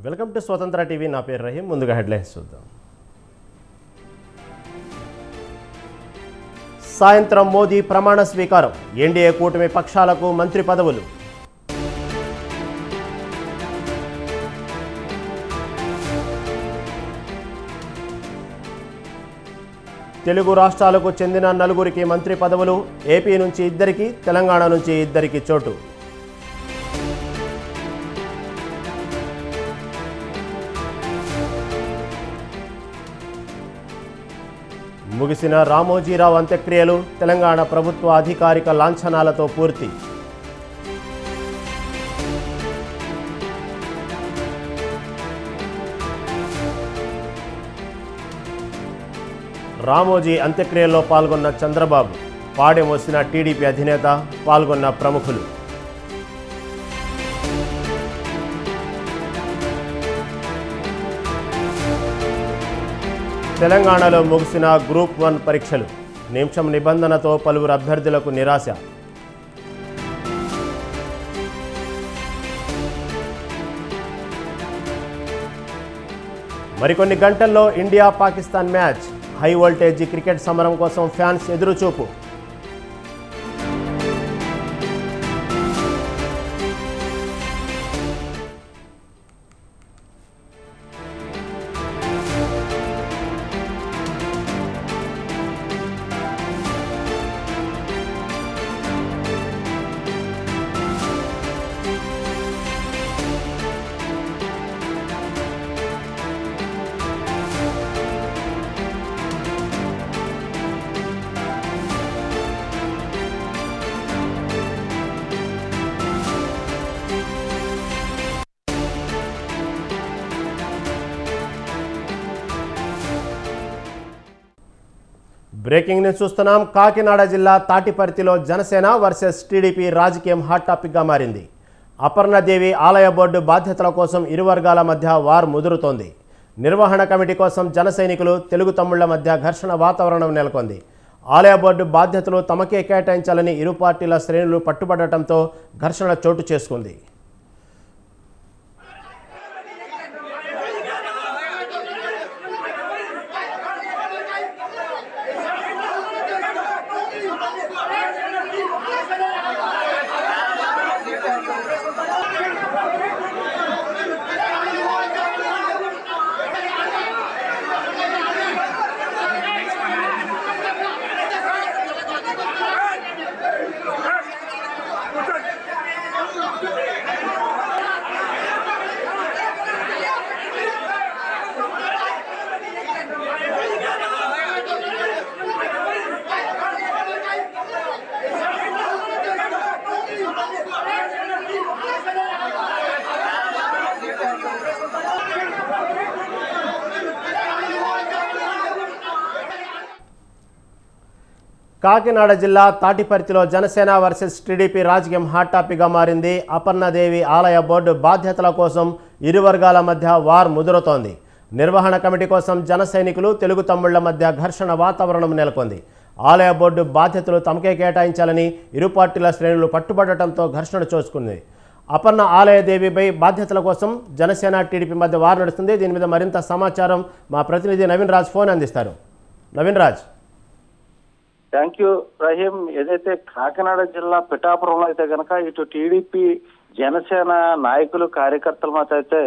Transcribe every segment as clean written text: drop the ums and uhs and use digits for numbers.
Welcome to స్వతంత్ర TV. నా పేరు రహీం. ముందుగా హెడ్లైన్స్ చూద్దాం. సాయంత్రం మోదీ ప్రమాణ స్వీకారం. ఎన్డీఏ కూటమి పక్షాలకు మంత్రి పదవులు. తెలుగు రాష్ట్రాలకు చెందిన 4 మంత్రి పదవులు. ఏపీ నుంచి 2, తెలంగాణ నుంచి 2 చోటు. ముగిసిన రామోజీరావు అంత్యక్రియలు. తెలంగాణ ప్రభుత్వ అధికారిక లాంఛనాలతో పూర్తి. రామోజీ అంత్యక్రియల్లో పాల్గొన్న చంద్రబాబు. పాడె మోసిన టీడీపీ అధినేత. పాల్గొన్న ప్రముఖులు. తెలంగాణలో ముగిసిన గ్రూప్ 1 పరీక్షలు. నిమిషం నిబంధనతో పలువురు అభ్యర్థులకు నిరాశ. మరికొన్ని గంటల్లో India Pakistan match. High voltage cricket సమరం కోసం ఫ్యాన్స్ ఎదురుచూపు. బ్రేకింగ్ న్యూస్ చూస్తున్నాం. కాకినాడ జిల్లా తాటిపర్తిలో జనసేన వర్సెస్ టీడీపీ రాజకీయం హాట్ టాపిక్గా మారింది. అపర్ణదేవి ఆలయ బోర్డు బాధ్యతల కోసం ఇరు వర్గాల మధ్య వార్ ముదురుతోంది. నిర్వహణ కమిటీ కోసం జన సైనికులు, తెలుగు తమ్ముళ్ల మధ్య ఘర్షణ వాతావరణం నెలకొంది. ఆలయ బోర్డు బాధ్యతలు తమకే కేటాయించాలని ఇరు పార్టీల శ్రేణులు పట్టుబడటంతో ఘర్షణ చోటు చేసుకుంది. కాకినాడ జిల్లా తాటిపర్తిలో జనసేన వర్సెస్ టీడీపీ రాజకీయం హాట్ టాపిక్గా మారింది. అపర్ణదేవి ఆలయ బోర్డు బాధ్యతల కోసం ఇరు వర్గాల మధ్య వార్ ముదురుతోంది. నిర్వహణ కమిటీ కోసం జన సైనికులు, తెలుగు తమ్ముళ్ల మధ్య ఘర్షణ వాతావరణం నెలకొంది. ఆలయ బోర్డు బాధ్యతలు తమకే కేటాయించాలని ఇరు పార్టీల శ్రేణులు పట్టుబడటంతో ఘర్షణ చూసుకుంది. అపర్ణ ఆలయ దేవిపై బాధ్యతల కోసం జనసేన టీడీపీ మధ్య వార్ నడుస్తుంది. దీని మీద మరింత సమాచారం మా ప్రతినిధి నవీన్ రాజ్ ఫోన్ అందిస్తారు. నవీన్ రాజ్. Thank you Rahim. ఏదైతే కాకినాడ జిల్లా పిఠాపురంలో అయితే కనుక ఇటు టీడీపీ జనసేన నాయకులు కార్యకర్తల మధ్య అయితే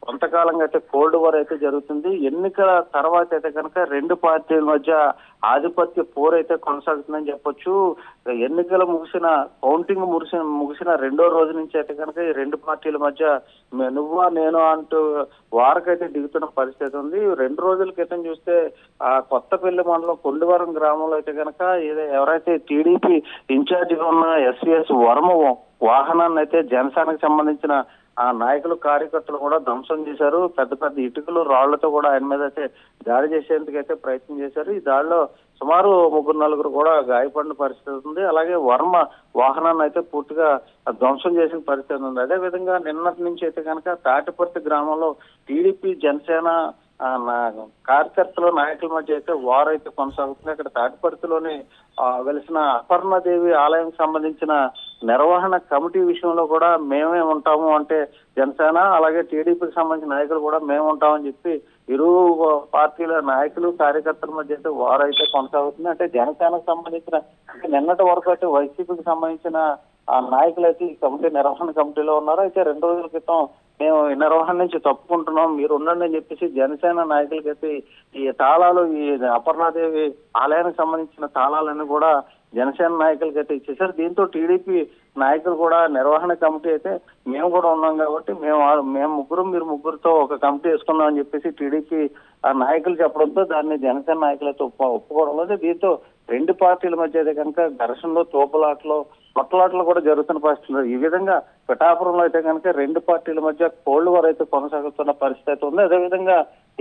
కొంతకాలంగా అయితే కోల్డ్ వార్ అయితే జరుగుతుంది. ఎన్నికల తర్వాత అయితే కనుక 2 పార్టీల మధ్య ఆధిపత్య పోరు అయితే కొనసాగుతుందని చెప్పొచ్చు. ఎన్నికలు కౌంటింగ్ ముగిసిన 2వ రోజు నుంచి అయితే కనుక ఈ 2 పార్టీల మధ్య నువ్వా నేను అంటూ వారకైతే దిగుతున్న పరిస్థితి ఉంది. 2 రోజుల క్రితం చూస్తే ఆ కొత్తపల్లి మండలం కొండవరం గ్రామంలో అయితే కనుక ఎవరైతే టీడీపీ ఇన్ఛార్జిగా ఉన్న ఎస్వీఎస్ వర్మ వాహనాన్ని అయితే జనసేనకు సంబంధించిన ఆ నాయకులు కార్యకర్తలు కూడా ధ్వంసం చేశారు. పెద్ద పెద్ద ఇటుకలు రాళ్లతో కూడా ఆయన మీద అయితే దాడి చేసేందుకు అయితే ప్రయత్నం చేశారు. ఈ దాడిలో సుమారు 3-4 కూడా గాయపడిన పరిస్థితి ఉంది. అలాగే వర్మ వాహనాన్ని అయితే పూర్తిగా ధ్వంసం చేసిన పరిస్థితి ఉంది. అదే విధంగా నిన్నటి నుంచి అయితే కనుక తాటిపర్తి గ్రామంలో టీడీపీ జనసేన నా కార్యకర్తలు నాయకుల మధ్య అయితే వార్ అయితే కొనసాగుతుంది. అక్కడ తాటిపర్తిలోని వెలిసిన అపర్ణదేవి ఆలయం సంబంధించిన నిర్వహణ కమిటీ విషయంలో కూడా మేమే ఉంటాము అంటే జనసేన అలాగే టీడీపీకి సంబంధించిన నాయకులు కూడా మేము ఉంటామని చెప్పి ఇరు పార్టీల నాయకులు కార్యకర్తల మధ్య అయితే వార్ అయితే కొనసాగుతుంది. అంటే జనసేనకు సంబంధించిన నిన్నటి వరకు అయితే వైసీపీకి సంబంధించిన నాయకులు అయితే ఈ కమిటీ నిర్వహణ కమిటీలో ఉన్నారు. అయితే 2 రోజుల క్రితం మేము ఈ నిర్వహణ నుంచి తప్పుకుంటున్నాం, మీరు ఉండండి అని చెప్పేసి జనసేన నాయకులకైతే ఈ తాళాలు, ఈ అపర్ణాదేవి ఆలయానికి సంబంధించిన తాళాలన్నీ కూడా జనసేన నాయకులకైతే ఇచ్చేసారు. దీంతో టీడీపీ నాయకులు కూడా నిర్వహణ కమిటీ అయితే మేము కూడా ఉన్నాం కాబట్టి మేము ముగ్గురు మీరు ముగ్గురుతో ఒక కమిటీ వేసుకుందాం అని చెప్పేసి టీడీపీ నాయకులు చెప్పడంతో దాన్ని జనసేన నాయకులైతే ఒప్పుకోవడం లేదు. దీంతో 2 పార్టీల మధ్య అయితే కనుక ఘర్షణలో, తోపులాటలో, కొట్లాటలు కూడా జరుగుతున్న పరిస్థితులు. ఈ విధంగా పిఠాపురంలో అయితే కనుక 2 పార్టీల మధ్య కోల్డ్ వార్ అయితే కొనసాగుతున్న పరిస్థితి అయితే ఉంది. అదేవిధంగా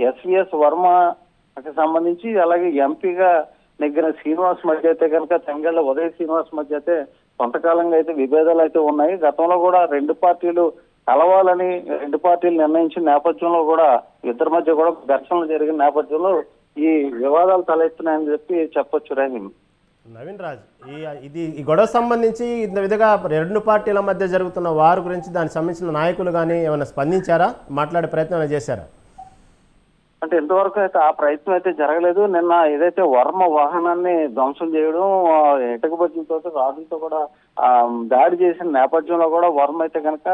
ఎస్విఎస్ వర్మకి సంబంధించి అలాగే ఎంపీగా నెగ్గిన శ్రీనివాస్ మధ్య అయితే కనుక తంగెళ్ల ఉదయ్ శ్రీనివాస్ మధ్య అయితే కొంతకాలంగా అయితే విభేదాలు అయితే ఉన్నాయి. గతంలో కూడా 2 పార్టీలు కలవాలని 2 పార్టీలు నిర్ణయించిన నేపథ్యంలో కూడా ఇద్దరి మధ్య కూడా ఘర్షణలు జరిగిన నేపథ్యంలో ఈ వివాదాలు తలెత్తున్నాయని చెప్పొచ్చు. నవీన్ రాజ్, ఈ గొడవ సంబంధించి ఇంత విధంగా 2 పార్టీల మధ్య జరుగుతున్న వారు గురించి దానికి సంబంధించిన నాయకులు కానీ ఏమైనా స్పందించారా, మాట్లాడే ప్రయత్నం చేశారా? అంటే ఇంతవరకు అయితే ఆ ప్రయత్నం అయితే జరగలేదు. నిన్న ఏదైతే వర్మ వాహనాన్ని ధ్వంసం చేయడం, ఇటుక బజ్జీలతో రాజులతో కూడా దాడి చేసిన నేపథ్యంలో కూడా వర్మ అయితే కనుక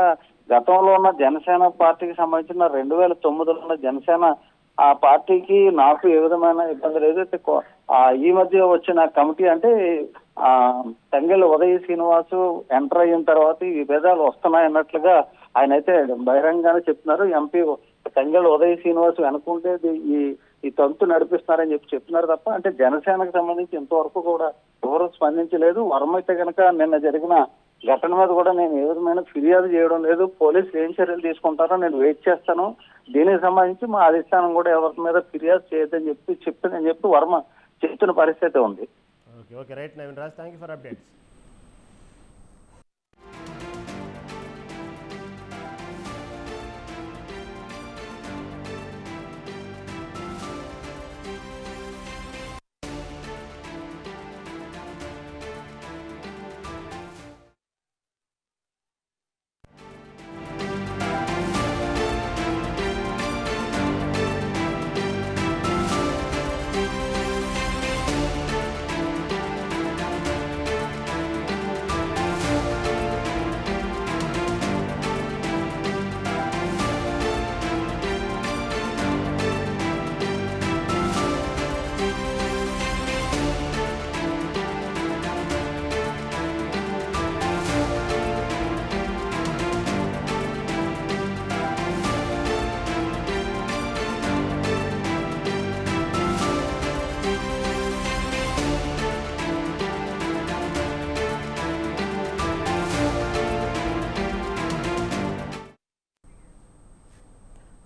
గతంలో ఉన్న జనసేన పార్టీకి సంబంధించిన 2009లో ఉన్న జనసేన ఆ పార్టీకి నాకు ఏ విధమైన ఇబ్బంది లేదు. ఈ మధ్య వచ్చిన కమిటీ అంటే తంగెళ్ల ఉదయ్ శ్రీనివాసు ఎంటర్ అయిన తర్వాత ఈ విభేదాలు వస్తున్నాయి అన్నట్లుగా ఆయన అయితే బహిరంగంగానే చెప్తున్నారు. ఎంపీ తంగెళ్ల ఉదయ్ శ్రీనివాస్ వెనుకుంటే ఈ తంతు నడిపిస్తున్నారని చెప్తున్నారు తప్ప అంటే జనసేనకు సంబంధించి ఇంతవరకు కూడా ఎవరు స్పందించలేదు. వర్మ అయితే కనుక నిన్న జరిగిన ఘటన మీద కూడా నేను ఏ విధమైన ఫిర్యాదు చేయడం లేదు, పోలీసులు ఏం చర్యలు తీసుకుంటారో నేను వెయిట్ చేస్తాను, దీనికి సంబంధించి మా అధిష్టానం కూడా ఎవరి మీద ఫిర్యాదు చేయొద్దని చెప్పి వర్మ చెప్తున్న పరిస్థితి ఉంది. Okay right Naveen Raj, thank you for updates.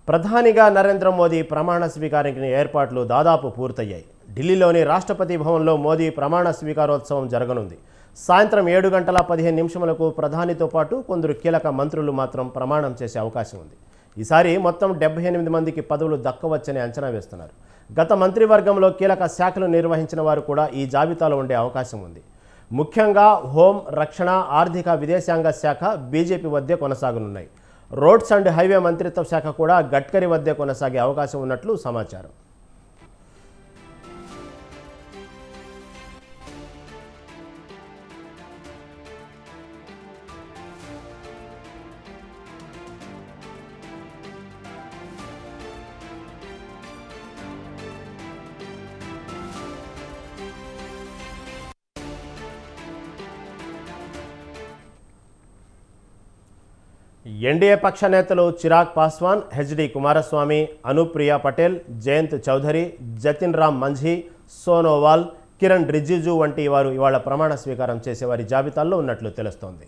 ప్రధానిగా నరేంద్ర మోదీ ప్రమాణ స్వీకారానికి ఏర్పాట్లు దాదాపు పూర్తయ్యాయి. ఢిల్లీలోని రాష్ట్రపతి భవన్లో మోదీ ప్రమాణ స్వీకారోత్సవం జరగనుంది. సాయంత్రం 7:15 ప్రధానితో పాటు కొందరు కీలక మంత్రులు మాత్రం ప్రమాణం చేసే అవకాశం ఉంది. ఈసారి మొత్తం 78 మందికి పదవులు దక్కవచ్చని అంచనా వేస్తున్నారు. గత మంత్రివర్గంలో కీలక శాఖలు నిర్వహించిన వారు కూడా ఈ జాబితాలో ఉండే అవకాశం ఉంది. ముఖ్యంగా హోం, రక్షణ, ఆర్థిక, విదేశాంగ శాఖ బీజేపీ వద్దే కొనసాగనున్నాయి. రోడ్స్ అండ్ హైవే మంత్రిత్వ శాఖ కూడా గడ్కరీ వద్దే కొనసాగే అవకాశం ఉన్నట్లు సమాచారం. ఎన్డీఏ పక్ష నేతలు చిరాగ్ పాస్వాన్, హెచ్డి కుమారస్వామి, అనుప్రియా పటేల్, జయంత్ చౌధరి, జతిన్ రామ్ మంఝీ, సోనోవాల్, కిరణ్ రిజిజు వంటి వారు ఇవాళ ప్రమాణ స్వీకారం చేసేవారి జాబితాల్లో ఉన్నట్లు తెలుస్తోంది.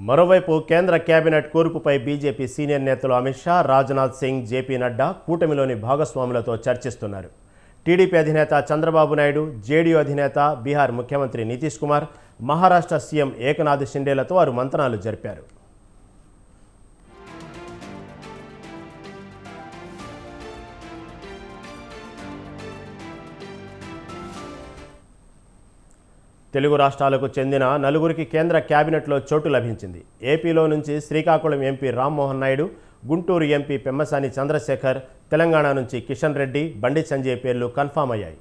మరోవైపు కేంద్ర కేబినెట్ కూర్పుపై బీజేపీ సీనియర్ నేతలు అమిత్ షా, రాజ్నాథ్ సింగ్, జేపీ నడ్డా కూటమిలోని భాగస్వాములతో చర్చిస్తున్నారు. టీడీపీ అధినేత చంద్రబాబు నాయుడు, జేడీయూ అధినేత, బీహార్ ముఖ్యమంత్రి నితీష్ కుమార్, మహారాష్ట్ర సీఎం ఏకనాథ్ షిండేలతో వారు మంతనాలు జరిపారు. తెలుగు రాష్ట్రాలకు చెందిన నలుగురికి కేంద్ర కేబినెట్లో చోటు లభించింది. ఏపీలో నుంచి శ్రీకాకుళం ఎంపీ రామ్మోహన్ నాయుడు, గుంటూరు ఎంపీ పెమ్మసాని చంద్రశేఖర్, తెలంగాణ నుంచి కిషన్ రెడ్డి, బండి సంజయ్ పేర్లు కన్ఫామ్ అయ్యాయి.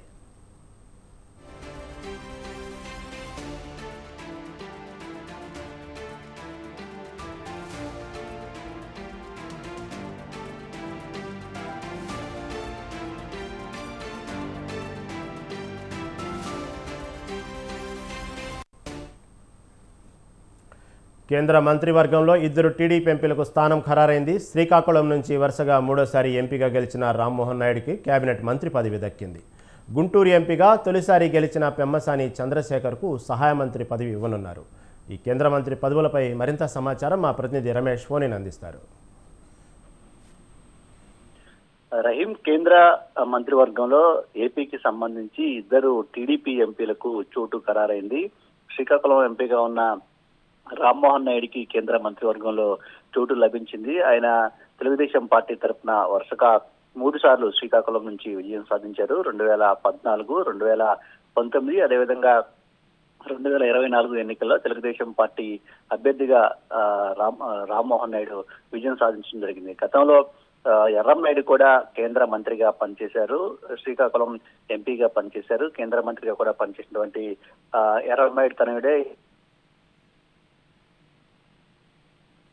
కేంద్ర మంత్రివర్గంలో ఇద్దరు టీడీపీ ఎంపీలకు స్థానం ఖరారైంది. శ్రీకాకుళం నుంచి వరుసగా మూడోసారి ఎంపీగా గెలిచిన రామ్మోహన్ నాయుడుకి కేబినెట్ మంత్రి పదవి దక్కింది. గుంటూరు ఎంపీగా తొలిసారి గెలిచిన పెమ్మసాని చంద్రశేఖర్కు సహాయ మంత్రి పదవి ఇవ్వనున్నారు. ఈ కేంద్ర మంత్రి పదవులపై మరింత సమాచారం మా ప్రతినిధి రమేష్ ఫోన్ అందిస్తారు. రహీం, కేంద్ర మంత్రివర్గంలో ఏపీకి సంబంధించి ఇద్దరు టీడీపీ ఎంపీలకు చోటు ఖరారైంది. శ్రీకాకుళం ఎంపీగా ఉన్న రామ్మోహన్ నాయుడికి కేంద్ర మంత్రివర్గంలో చోటు లభించింది. ఆయన తెలుగుదేశం పార్టీ తరఫున వరుసగా 3 సార్లు శ్రీకాకుళం నుంచి విజయం సాధించారు. 2014, 2019, అదేవిధంగా 2024 ఎన్నికల్లో తెలుగుదేశం పార్టీ అభ్యర్థిగా రామ్మోహన్ నాయుడు విజయం సాధించడం జరిగింది. గతంలో ఎర్రంనాయుడు కూడా కేంద్ర మంత్రిగా పనిచేశారు, శ్రీకాకుళం ఎంపీగా పనిచేశారు. కేంద్ర మంత్రిగా కూడా పనిచేసినటువంటి ఎర్రంనాయుడు తనయుడే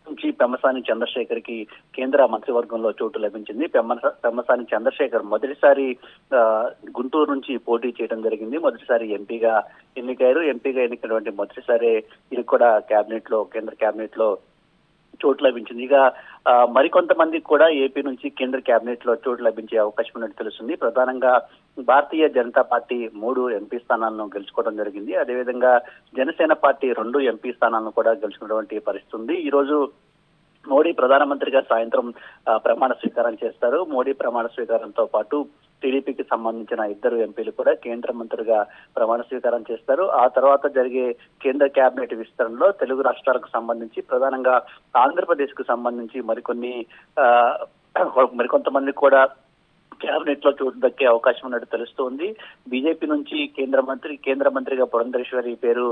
నుంచి పెమ్మసాని చంద్రశేఖర్ కి కేంద్ర మంత్రివర్గంలో చోటు లభించింది. పెమ్మసాని చంద్రశేఖర్ మొదటిసారి గుంటూరు నుంచి పోటీ చేయడం జరిగింది. మొదటిసారి ఎంపీగా ఎన్నికయ్యారు. ఎంపీగా ఎన్నికైనటువంటి మొదటిసారి ఇది కూడా కేంద్ర కేబినెట్ లో చోటు లభించింది. ఇక మరికొంతమందికి కూడా ఏపీ నుంచి కేంద్ర కేబినెట్ లో చోటు లభించే అవకాశం ఉన్నట్టు తెలుస్తుంది. ప్రధానంగా భారతీయ జనతా పార్టీ 3 ఎంపీ స్థానాలను గెలుచుకోవడం జరిగింది. అదేవిధంగా జనసేన పార్టీ 2 ఎంపీ స్థానాలను కూడా గెలుచుకున్నటువంటి పరిస్థితి ఉంది. ఈ రోజు మోడీ ప్రధానమంత్రిగా సాయంత్రం ప్రమాణ స్వీకారం చేస్తారు. మోడీ ప్రమాణ స్వీకారంతో పాటు టీడీపీకి సంబంధించిన ఇద్దరు ఎంపీలు కూడా కేంద్ర మంత్రులుగా ప్రమాణ స్వీకారం చేస్తారు. ఆ తర్వాత జరిగే కేంద్ర కేబినెట్ విస్తరణలో తెలుగు రాష్ట్రాలకు సంబంధించి, ప్రధానంగా ఆంధ్రప్రదేశ్ కు సంబంధించి మరికొంతమంది కూడా కేబినెట్ లో చోటు దక్కే అవకాశం ఉన్నట్టు తెలుస్తోంది. బీజేపీ నుంచి కేంద్ర మంత్రిగా పురంధరేశ్వరి పేరు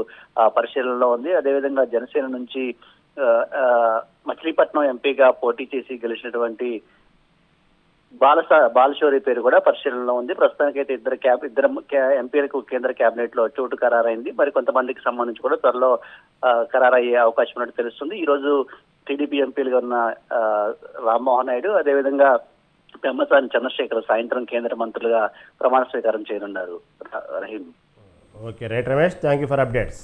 పరిశీలనలో ఉంది. అదేవిధంగా జనసేన నుంచి మచిలీపట్నం ఎంపీగా పోటీ చేసి గెలిచినటువంటి బాలశౌరి పేరు కూడా పరిశీలనలో ఉంది. ప్రస్తుతానికైతే ఇద్దరు ఎంపీలకు కేంద్ర కేబినెట్ లో చోటు ఖరారైంది. మరి కొంతమందికి సంబంధించి కూడా త్వరలో ఖరారయ్యే అవకాశం ఉన్నట్టు తెలుస్తుంది. ఈ రోజు టీడీపీ ఎంపీలుగా ఉన్న రామ్మోహన్ నాయుడు, అదేవిధంగా పెమ్మసాని చంద్రశేఖర్ సాయంత్రం కేంద్ర మంత్రులుగా ప్రమాణ స్వీకారం చేయనున్నారు. Rahim. Okay, right Ramesh, thank you for updates.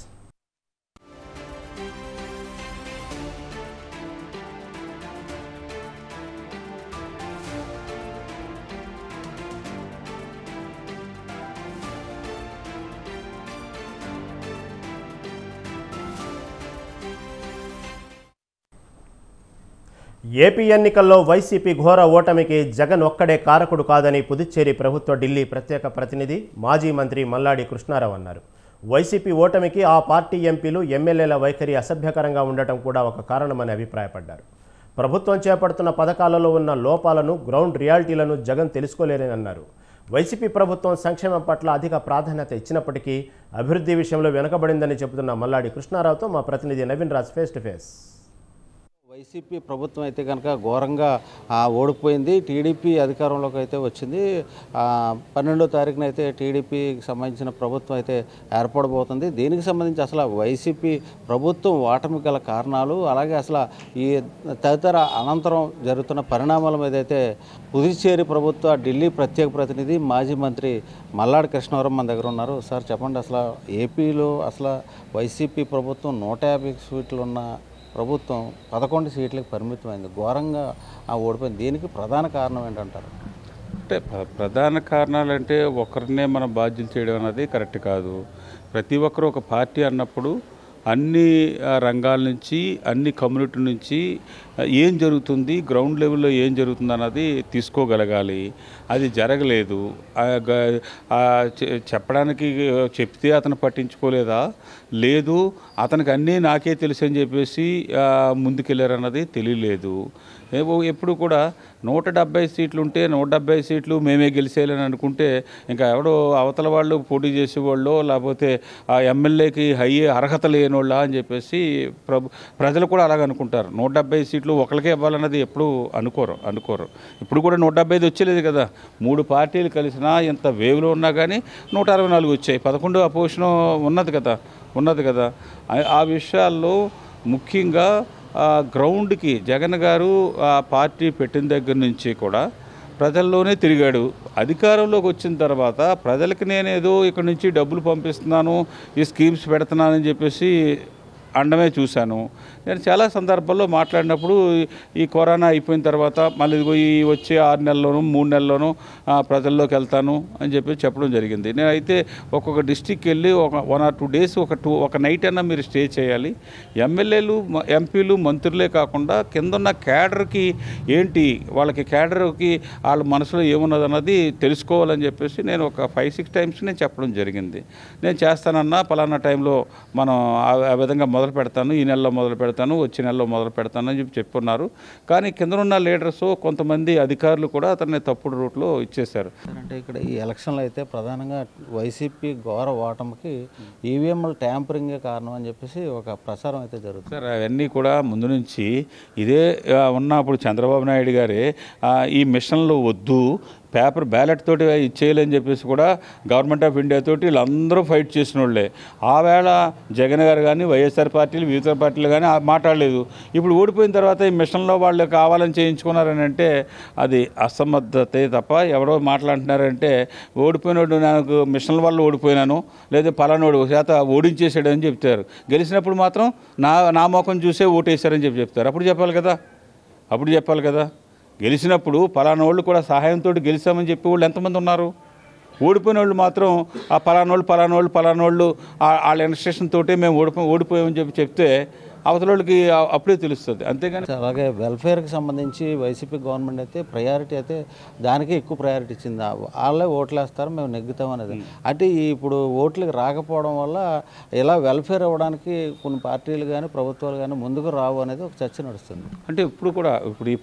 AP ఎన్నికల్లో వైసీపీ ఘోర ఓటమికి జగన్ ఒక్కడే కారకుడు కాదని పుదుచ్చేరి ప్రభుత్వ ఢిల్లీ ప్రత్యేక ప్రతినిధి, మాజీ మంత్రి మల్లాడి కృష్ణారావు అన్నారు. వైసీపీ ఓటమికి ఆ పార్టీ ఎంపీలు, ఎమ్మెల్యేల వైఖరి అసభ్యకరంగా ఉండటం కూడా ఒక కారణమని అభిప్రాయపడ్డారు. ప్రభుత్వం చేపడుతున్న పథకాలలో ఉన్న లోపాలను, గ్రౌండ్ రియాలిటీలను జగన్ తెలుసుకోలేరని అన్నారు. వైసీపీ ప్రభుత్వం సంక్షేమం పట్ల అధిక ప్రాధాన్యత ఇచ్చినప్పటికీ అభివృద్ధి విషయంలో వెనుకబడిందని చెబుతున్న మల్లాడి కృష్ణారావుతో మా ప్రతినిధి Naveen Raj face to face. YCP ప్రభుత్వం అయితే కనుక ఘోరంగా ఓడిపోయింది. టీడీపీ అధికారంలోకి అయితే వచ్చింది. 12వ తారీఖున అయితే టీడీపీకి సంబంధించిన ప్రభుత్వం అయితే ఏర్పడబోతుంది. దీనికి సంబంధించి అసలు వైసీపీ ప్రభుత్వం ఓటమి గల కారణాలు, అలాగే అసలు ఈ తదితర అనంతరం జరుగుతున్న పరిణామాల మీద అయితే పుదుచ్చేరి ప్రభుత్వ ఢిల్లీ ప్రత్యేక ప్రతినిధి, మాజీ మంత్రి మల్లాడి కృష్ణారావు మన దగ్గర ఉన్నారు. సార్ చెప్పండి, అసలు ఏపీలో అసలు వైసీపీ ప్రభుత్వం 150 సీట్లు ఉన్న ప్రభుత్వం 11 సీట్లకు పరిమితమైంది, ఘోరంగా ఓడిపోయింది. దీనికి ప్రధాన కారణం ఏంటంటారు? అంటే ప్రధాన కారణాలు అంటే ఒకరినే మనం బాధ్యులు చేయడం అనేది కరెక్ట్ కాదు. ప్రతి ఒక్కరూ ఒక పార్టీ అన్నప్పుడు అన్ని రంగాల నుంచి, అన్ని కమ్యూనిటీ నుంచి ఏం జరుగుతుంది, గ్రౌండ్ లెవెల్లో ఏం జరుగుతుంది అన్నది తీసుకోగలగాలి. అది జరగలేదు. చెప్పడానికి చెప్తే అతను పట్టించుకోలేదా, లేదు అతనికి అన్నీ నాకే తెలుసు అని చెప్పేసి ముందుకెళ్ళారన్నది తెలియలేదు. ఎప్పుడు కూడా 170 సీట్లు ఉంటే 170 సీట్లు మేమే గెలిచేయాలని అనుకుంటే ఇంకా ఎవడో అవతల వాళ్ళు పోటీ చేసేవాళ్ళు, లేకపోతే ఆ ఎమ్మెల్యేకి అర్హత లేనోళ్ళ అని చెప్పేసి ప్రజలు కూడా అలాగ అనుకుంటారు. 170 సీట్లు ఒకరికే ఇవ్వాలన్నది ఎప్పుడు అనుకోరు. ఇప్పుడు కూడా 175 వచ్చేలేదు కదా. 3 పార్టీలు కలిసినా ఎంత వేవ్లో ఉన్నా కానీ 164 వచ్చాయి. 11 అపోజిషన్ ఉన్నది కదా. ఆ విషయాల్లో ముఖ్యంగా గ్రౌండ్కి జగన్ గారు ఆ పార్టీ పెట్టిన దగ్గర నుంచి కూడా ప్రజల్లోనే తిరిగాడు. అధికారంలోకి వచ్చిన తర్వాత ప్రజలకి నేనేదో ఇక్కడ నుంచి డబ్బులు పంపిస్తున్నాను, ఈ స్కీమ్స్ పెడుతున్నానని చెప్పేసి అండమే చూశాను. నేను చాలా సందర్భాల్లో మాట్లాడినప్పుడు ఈ కరోనా అయిపోయిన తర్వాత మళ్ళీ ఈ వచ్చే 6 నెలల్లోనూ 3 నెలల్లోనూ ప్రజల్లోకి వెళ్తాను అని చెప్పడం జరిగింది. నేనైతే ఒక్కొక్క డిస్టిక్ వెళ్ళి 1 or 2 days ఒక నైట్ అన్నా మీరు స్టే చేయాలి. ఎమ్మెల్యేలు, ఎంపీలు, మంత్రులే కాకుండా కిందన్న క్యాడర్కి ఏంటి, వాళ్ళకి క్యాడర్కి వాళ్ళ మనసులో ఏమున్నదన్నది తెలుసుకోవాలని చెప్పేసి నేను ఒక 5-6 times నేను చెప్పడం జరిగింది. నేను చేస్తానన్నా పలానా టైంలో మనం ఆ విధంగా మొదలు పెడతాను, ఈ నెలలో మొదలు పెడతాను, వచ్చే నెలలో మొదలు పెడతాను అని చెప్పున్నారు. కానీ కిందనున్న లీడర్స్, కొంతమంది అధికారులు కూడా అతన్ని తప్పుడు రూట్లో ఇచ్చేశారు. అంటే ఇక్కడ ఈ ఎలక్షన్లో అయితే ప్రధానంగా వైసీపీ ఘోర ఓటమికి ఈవీఎంల ట్యాంపరింగే కారణం అని చెప్పేసి ఒక ప్రచారం అయితే జరుగుతుంది సార్. అవన్నీ కూడా ముందు నుంచి ఇదే ఉన్నప్పుడు చంద్రబాబు నాయుడు గారే ఈ మిషన్లు వద్దు, పేపర్ బ్యాలెట్ తోటి ఇచ్చేయాలని చెప్పేసి కూడా గవర్నమెంట్ ఆఫ్ ఇండియా తోటి వీళ్ళందరూ ఫైట్ చేసిన వాళ్ళే. ఆవేళ జగన్ గారు కానీ, వైఎస్ఆర్ పార్టీలు, వివిధ పార్టీలు కానీ మాట్లాడలేదు. ఇప్పుడు ఓడిపోయిన తర్వాత ఈ మిషన్లో వాళ్ళు కావాలని చేయించుకున్నారని అంటే అది అసమర్థతే తప్ప ఎవరో మాట్లాడుతున్నారంటే ఓడిపోయినోడు నాకు మిషన్ల వల్ల ఓడిపోయినాను, లేదా పలానోడు చేత ఓడించేసాడు అని చెప్తారు. గెలిచినప్పుడు మాత్రం నా ముఖం చూసే ఓటేశారని చెప్తారు. అప్పుడు చెప్పాలి కదా. గెలిచినప్పుడు పలానా వాళ్ళు కూడా సహాయంతో గెలిచామని చెప్పే వాళ్ళు ఎంతమంది ఉన్నారు? ఓడిపోయిన వాళ్ళు మాత్రం ఆ పలానోళ్ళు వాళ్ళ ఇన్స్ట్రక్షన్ తోటే మేము ఓడిపోయామని చెప్తే అవతల వాళ్ళకి అప్పుడే తెలుస్తుంది. అంతేగాని అలాగే వెల్ఫేర్కి సంబంధించి వైసీపీ గవర్నమెంట్ అయితే ప్రయారిటీ అయితే దానికే ఎక్కువ ప్రయారిటీ ఇచ్చింది. వాళ్ళే ఓట్లు వేస్తారు, మేము నెగ్గుతాం అనేది. అంటే ఇప్పుడు ఓట్లకి రాకపోవడం వల్ల ఇలా వెల్ఫేర్ ఇవ్వడానికి కొన్ని పార్టీలు కానీ ప్రభుత్వాలు కానీ ముందుకు రావు అనేది ఒక చర్చ నడుస్తుంది. అంటే ఇప్పుడు ఈ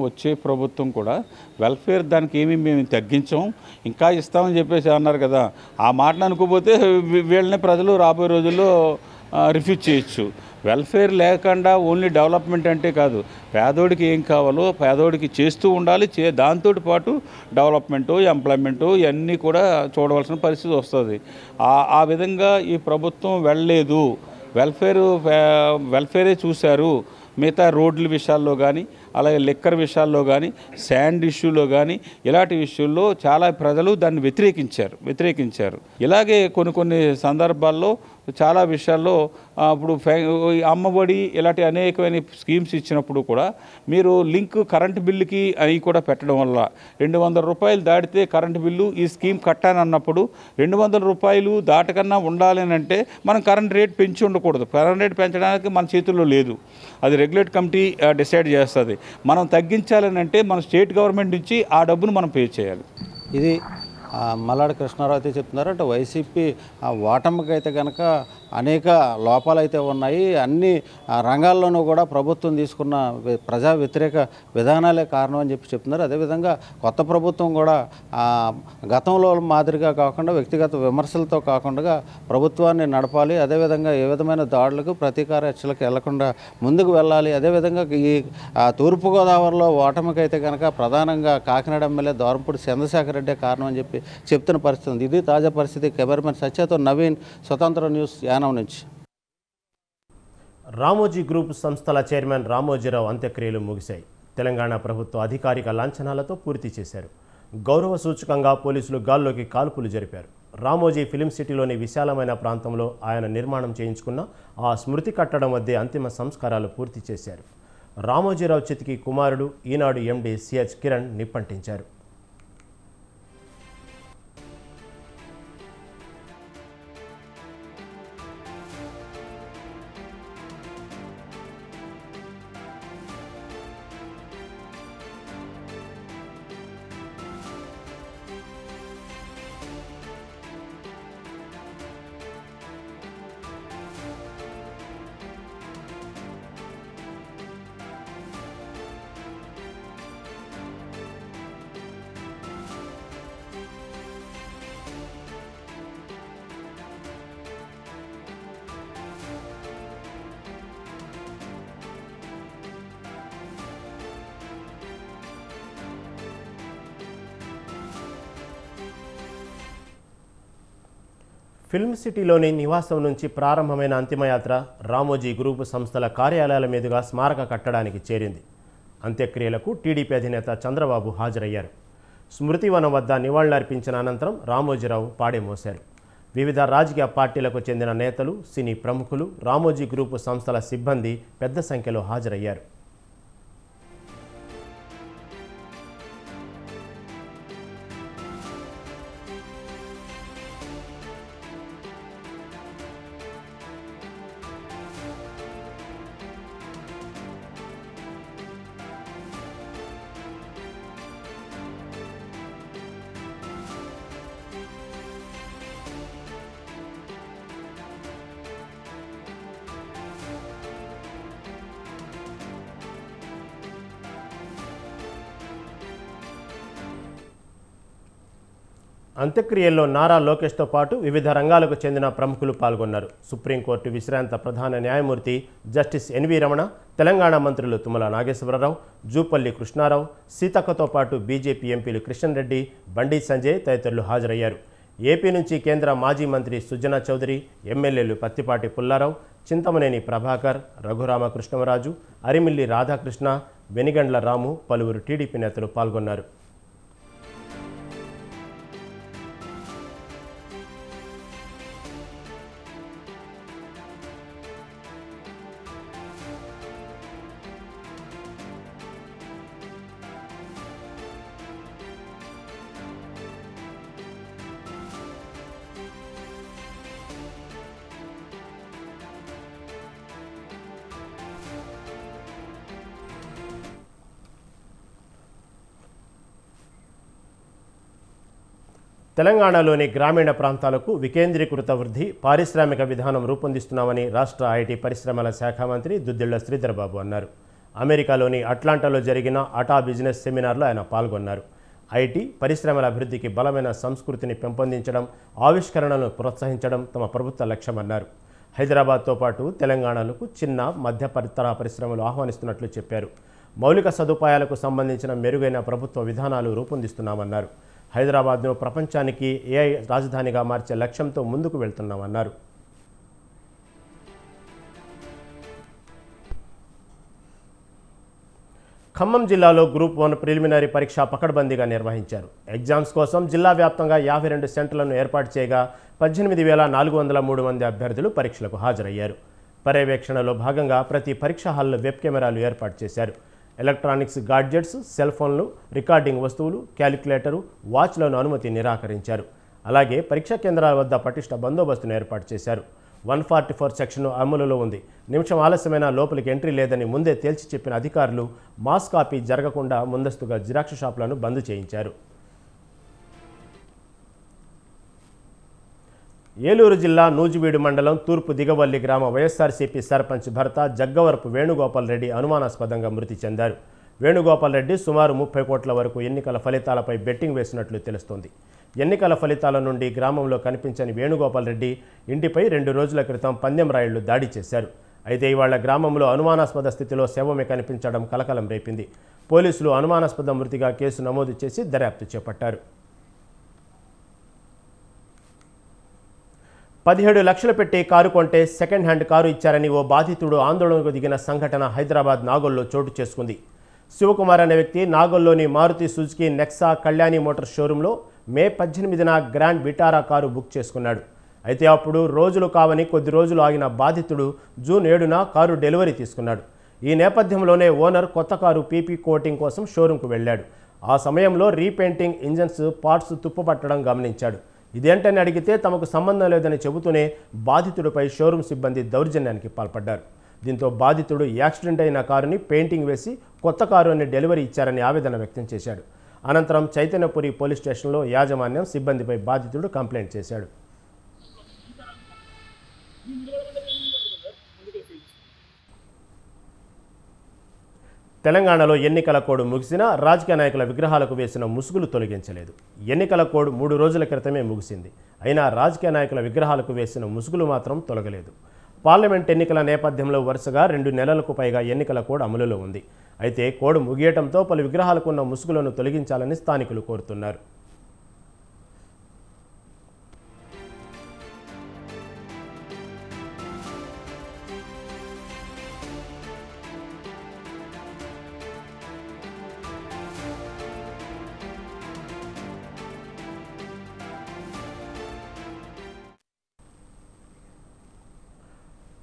వచ్చే ప్రభుత్వం కూడా వెల్ఫేర్ దానికి ఏమీ మేము తగ్గించాం, ఇంకా ఇస్తామని చెప్పేసి అన్నారు కదా. ఆ మాటను అనుకోకపోతే వీళ్ళని ప్రజలు రాబోయే రోజుల్లో రిఫ్యూజ్ చేయొచ్చు. వెల్ఫేర్ లేకుండా ఓన్లీ డెవలప్మెంట్ అంటే కాదు, పేదోడికి ఏం కావాలో పేదోడికి చేస్తూ ఉండాలి. దాంతో పాటు డెవలప్మెంటు, ఎంప్లాయ్మెంటు ఇవన్నీ కూడా చూడవలసిన పరిస్థితి వస్తుంది. ఆ విధంగా ఈ ప్రభుత్వం వెళ్ళలేదు. వెల్ఫేరే చూశారు. మిగతా రోడ్ల విషయాల్లో కానీ, అలాగే లిక్కర్ విషయాల్లో కానీ, శాండ్ ఇష్యూలో కానీ, ఇలాంటి విషయాల్లో చాలా ప్రజలు దాన్ని వ్యతిరేకించారు. ఇలాగే కొన్ని సందర్భాల్లో చాలా విషయాల్లో ఇప్పుడు అమ్మఒడి ఇలాంటి అనేకమైన స్కీమ్స్ ఇచ్చినప్పుడు కూడా మీరు లింక్ కరెంటు బిల్లుకి అవి కూడా పెట్టడం వల్ల 200 రూపాయలు దాటితే కరెంటు బిల్లు ఈ స్కీమ్ కట్టానన్నప్పుడు 200 రూపాయలు దాటకన్నా ఉండాలని అంటే మనం కరెంట్ రేట్ పెంచి ఉండకూడదు. కరెంట్ రేట్ పెంచడానికి మన చేతుల్లో లేదు, అది రెగ్యులేట్ కమిటీ డిసైడ్ చేస్తుంది. మనం తగ్గించాలని అంటే మన స్టేట్ గవర్నమెంట్ నుంచి ఆ డబ్బును మనం పే చేయాలి. ఇది మల్లాడి కృష్ణారావు అయితే చెప్తున్నారు. అంటే వైసీపీ ఓటమికి అయితే కనుక అనేక లోపాలు అయితే ఉన్నాయి. అన్ని రంగాల్లోనూ కూడా ప్రభుత్వం తీసుకున్న ప్రజా వ్యతిరేక విధానాలే కారణం అని చెప్తున్నారు. అదేవిధంగా కొత్త ప్రభుత్వం కూడా గతంలో మాదిరిగా కాకుండా వ్యక్తిగత విమర్శలతో కాకుండా ప్రభుత్వాన్ని నడపాలి. అదేవిధంగా ఏ విధమైన దాడులకు ప్రతీకార చర్యలకు వెళ్లకుండా ముందుకు వెళ్ళాలి. అదేవిధంగా ఈ తూర్పుగోదావరిలో ఓటమికి అయితే కనుక ప్రధానంగా కాకినాడ ఎమ్మెల్యే దోరంపూడి చంద్రశేఖర్ రెడ్డి కారణం అని చెప్తున్న పరిస్థితి ఉంది. ఇది తాజా పరిస్థితి. కెమెరామెన్ సత్యతో నవీన్, స్వతంత్ర న్యూస్, యానం నుంచి. రామోజీ గ్రూప్ సంస్థల చైర్మన్ రామోజీరావు అంత్యక్రియలు ముగిశాయి. తెలంగాణ ప్రభుత్వ అధికారిక లాంఛనాలతో పూర్తి చేశారు. గౌరవ సూచకంగా పోలీసులు గాల్లోకి కాల్పులు జరిపారు. రామోజీ ఫిలిం సిటీలోని విశాలమైన ప్రాంతంలో ఆయన నిర్మాణం చేయించుకున్న ఆ స్మృతి కట్టడం వద్దే అంతిమ సంస్కారాలు పూర్తి చేశారు. రామోజీరావు చితికి కుమారుడు ఈనాడు ఎండీ సిహెచ్ కిరణ్ నిప్పంటించారు. ఫిల్మ్ సిటీలోని నివాసం నుంచి ప్రారంభమైన అంతిమయాత్ర రామోజీ గ్రూపు సంస్థల కార్యాలయాల మీదుగా స్మారక కట్టడానికి చేరింది. అంత్యక్రియలకు టీడీపీ అధినేత చంద్రబాబు హాజరయ్యారు. స్మృతివనం వద్ద నివాళులర్పించిన అనంతరం రామోజీరావు పాడెమోశారు. వివిధ రాజకీయ పార్టీలకు చెందిన నేతలు, సినీ ప్రముఖులు, రామోజీ గ్రూపు సంస్థల సిబ్బంది పెద్ద సంఖ్యలో హాజరయ్యారు. అంత్యక్రియల్లో నారా లోకేష్తో పాటు వివిధ రంగాలకు చెందిన ప్రముఖులు పాల్గొన్నారు. సుప్రీంకోర్టు విశ్రాంత ప్రధాన న్యాయమూర్తి జస్టిస్ ఎన్వి రమణ, తెలంగాణ మంత్రులు తుమ్మల నాగేశ్వరరావు, జూపల్లి కృష్ణారావు, సీతక్కతో పాటు బీజేపీ ఎంపీలు కిషన్ రెడ్డి, బండి సంజయ్ తదితరులు హాజరయ్యారు. ఏపీ నుంచి కేంద్ర మాజీ మంత్రి సుజనా చౌదరి, ఎమ్మెల్యేలు పత్తిపాటి పుల్లారావు, చింతమనేని ప్రభాకర్, రఘురామకృష్ణమరాజు, అరిమిల్లి రాధాకృష్ణ, వెనిగండ్ల రాము, పలువురు టీడీపీ నేతలు పాల్గొన్నారు. తెలంగాణలోని గ్రామీణ ప్రాంతాలకు వికేంద్రీకృత వృద్ధి, పారిశ్రామిక విధానం రూపొందిస్తున్నామని రాష్ట్ర ఐటీ పరిశ్రమల శాఖ మంత్రి దుద్దిళ్ల శ్రీధర్బాబు అన్నారు. అమెరికాలోని అట్లాంటాలో జరిగిన అటా బిజినెస్ సెమినార్లో ఆయన పాల్గొన్నారు. ఐటీ పరిశ్రమల అభివృద్ధికి బలమైన సంస్కృతిని పెంపొందించడం, ఆవిష్కరణలను ప్రోత్సహించడం తమ ప్రభుత్వ లక్ష్యమన్నారు. హైదరాబాద్తో పాటు తెలంగాణలకు చిన్న మధ్యతరహా పరిశ్రమలు ఆహ్వానిస్తున్నట్లు చెప్పారు. మౌలిక సదుపాయాలకు సంబంధించిన మెరుగైన ప్రభుత్వ విధానాలు రూపొందిస్తున్నామన్నారు. హైదరాబాద్ను ప్రపంచానికి ఏఐ రాజధానిగా మార్చే లక్ష్యంతో ముందుకు వెళ్తున్నామన్నారు. ఖమ్మం జిల్లాలో గ్రూప్ 1 ప్రిలిమినరీ పరీక్ష పకడ్బందీగా నిర్వహించారు. ఎగ్జామ్స్ కోసం జిల్లా వ్యాప్తంగా 52 సెంటర్లను ఏర్పాటు చేయగా 18,403 మంది అభ్యర్థులు పరీక్షలకు హాజరయ్యారు. పర్యవేక్షణలో భాగంగా ప్రతి పరీక్ష హాల్లో వెబ్ కెమెరాలు ఏర్పాటు చేశారు. ఎలక్ట్రానిక్స్ గాడ్జెట్స్, సెల్ ఫోన్లు, రికార్డింగ్ వస్తువులు, క్యాలిక్యులేటరు, వాచ్లను అనుమతి నిరాకరించారు. అలాగే పరీక్షా కేంద్రాల వద్ద పటిష్ట బందోబస్తును ఏర్పాటు చేశారు. 144 సెక్షన్ అమలులో ఉంది. నిమిషం ఆలస్యమైన లోపలికి ఎంట్రీ లేదని ముందే తేల్చి చెప్పిన అధికారులు మాస్ కాపీ జరగకుండా ముందస్తుగా జిరాక్స్ షాపులను బంద్ చేయించారు. ఏలూరు జిల్లా నూజివీడు మండలం తూర్పు దిగవల్లి గ్రామ వైఎస్ఆర్సీపీ సర్పంచ్ భర్త జగ్గవరపు వేణుగోపాల్ రెడ్డి అనుమానాస్పదంగా మృతి చెందారు. వేణుగోపాల్ రెడ్డి సుమారు 30 కోట్ల వరకు ఎన్నికల ఫలితాలపై బెట్టింగ్ వేసినట్లు తెలుస్తోంది. ఎన్నికల ఫలితాల నుండి గ్రామంలో కనిపించని వేణుగోపాల్ రెడ్డి ఇంటిపై 2 రోజుల క్రితం పందెం రాయుళ్లు దాడి చేశారు. అయితే ఇవాళ గ్రామంలో అనుమానాస్పద స్థితిలో శవమే కనిపించడం కలకలం రేపింది. పోలీసులు అనుమానాస్పద మృతిగా కేసు నమోదు చేసి దర్యాప్తు చేపట్టారు. 17 లక్షలు పెట్టి కారు కొంటే సెకండ్ హ్యాండ్ కారు ఇచ్చారని ఓ బాధితుడు ఆందోళనకు దిగిన సంఘటన హైదరాబాద్ నాగోల్లో చోటు చేసుకుంది. శివకుమార్ అనే వ్యక్తి నాగోల్లోని మారుతి సుజుకి నెక్సా కళ్యాణి మోటార్ షోరూంలో మే 18న గ్రాండ్ విటారా కారు బుక్ చేసుకున్నాడు. అయితే అప్పుడు రోజులు కావని కొద్ది రోజులు ఆగిన బాధితుడు జూన్ 7న కారు డెలివరీ తీసుకున్నాడు. ఈ నేపథ్యంలోనే ఓనర్ కొత్త కారు పీపీ కోటింగ్ కోసం షోరూంకు వెళ్ళాడు. ఆ సమయంలో రీపెయింటింగ్, ఇంజన్స్ పార్ట్స్ తుప్పుపట్టడం గమనించాడు. ఇదేంటని అడిగితే తమకు సంబంధం లేదని చెబుతూనే బాధితుడిపై షోరూం సిబ్బంది దౌర్జన్యానికి పాల్పడ్డారు. దీంతో బాధితుడు యాక్సిడెంట్ అయిన కారుని పెయింటింగ్ వేసి కొత్త కారుని డెలివరీ ఇచ్చారని ఆవేదన వ్యక్తం చేశాడు. అనంతరం చైతన్యపురి పోలీస్ స్టేషన్లో యాజమాన్యం సిబ్బందిపై బాధితుడు కంప్లైంట్ చేశాడు. తెలంగాణలో ఎన్నికల కోడ్ ముగిసినా రాజకీయ నాయకుల విగ్రహాలకు వేసిన ముసుగులు తొలగించలేదు. ఎన్నికల కోడ్ 3 రోజుల క్రితమే ముగిసింది. అయినా రాజకీయ నాయకుల విగ్రహాలకు వేసిన ముసుగులు మాత్రం తొలగలేదు. పార్లమెంట్ ఎన్నికల నేపథ్యంలో వరుసగా 2 నెలలకు పైగా ఎన్నికల కోడ్ అమలులో ఉంది. అయితే కోడ్ ముగియటంతో పలు విగ్రహాలకు ఉన్న ముసుగులను తొలగించాలని స్థానికులు కోరుతున్నారు.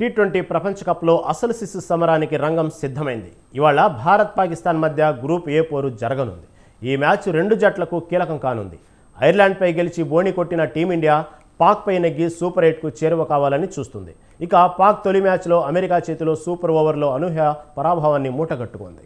టీ20 ప్రపంచ కప్లో అసలు సిసు సమరానికి రంగం సిద్ధమైంది. ఇవాళ భారత్ పాకిస్తాన్ మధ్య గ్రూప్ ఏ పోరు జరగనుంది. ఈ మ్యాచ్ రెండు జట్లకు కీలకం కానుంది. ఐర్లాండ్పై గెలిచి బోణి కొట్టిన టీమిండియా పాక్పై నెగ్గి సూపర్ 8కు చేరువ కావాలని చూస్తుంది. ఇక పాక్ తొలి మ్యాచ్లో అమెరికా చేతిలో సూపర్ ఓవర్లో అనూహ్య పరాభవాన్ని మూటగట్టుకుంది.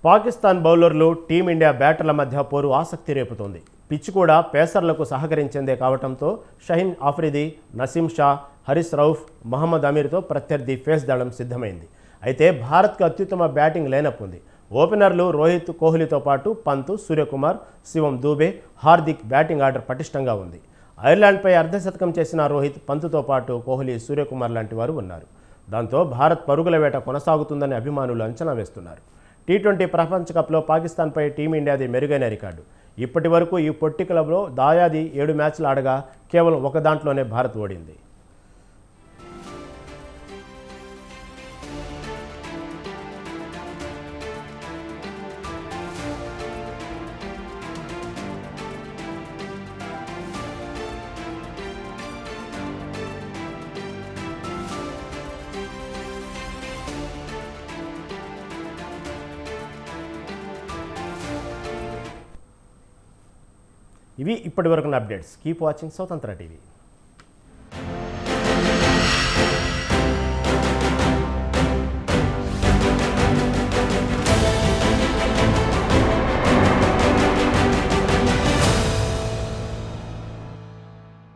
పాకిస్తాన్ బౌలర్లు టీమిండియా బ్యాటర్ల మధ్య పోరు ఆసక్తి రేపుతోంది. పిచ్ కూడా పేసర్లకు సహకరించిందే కావడంతో షహీన్ ఆఫ్రిది, నసీం షా, హరీస్ రౌఫ్, మహమ్మద్ అమీర్తో ప్రత్యర్థి ఫేస్ దళం సిద్ధమైంది. అయితే భారత్కు అత్యుత్తమ బ్యాటింగ్ లైనప్ ఉంది. ఓపెనర్లు రోహిత్ కోహ్లీతో పాటు పంత్, సూర్యకుమార్, శివం దూబే, హార్దిక్ బ్యాటింగ్ ఆర్డర్ పటిష్టంగా ఉంది. ఐర్లాండ్పై అర్ధశతకం చేసిన రోహిత్, పంత్తో పాటు కోహ్లీ, సూర్యకుమార్ లాంటి వారు ఉన్నారు. దాంతో భారత్ పరుగుల వేట కొనసాగుతుందని అభిమానులు అంచనా వేస్తున్నారు. టీ20 ప్రపంచ కప్లో పాకిస్తాన్పై టీమిండియాది మెరుగైన రికార్డు. ఇప్పటి వరకు ఈ పొట్టి క్లబ్లో దాయాది 7 మ్యాచ్లు ఆడగా కేవలం ఒక దాంట్లోనే భారత్ ఓడింది. ఇవి ఇప్పటివరకున్న అప్డేట్స్. కీప్ వాచింగ్ స్వతంత్ర టీవీ.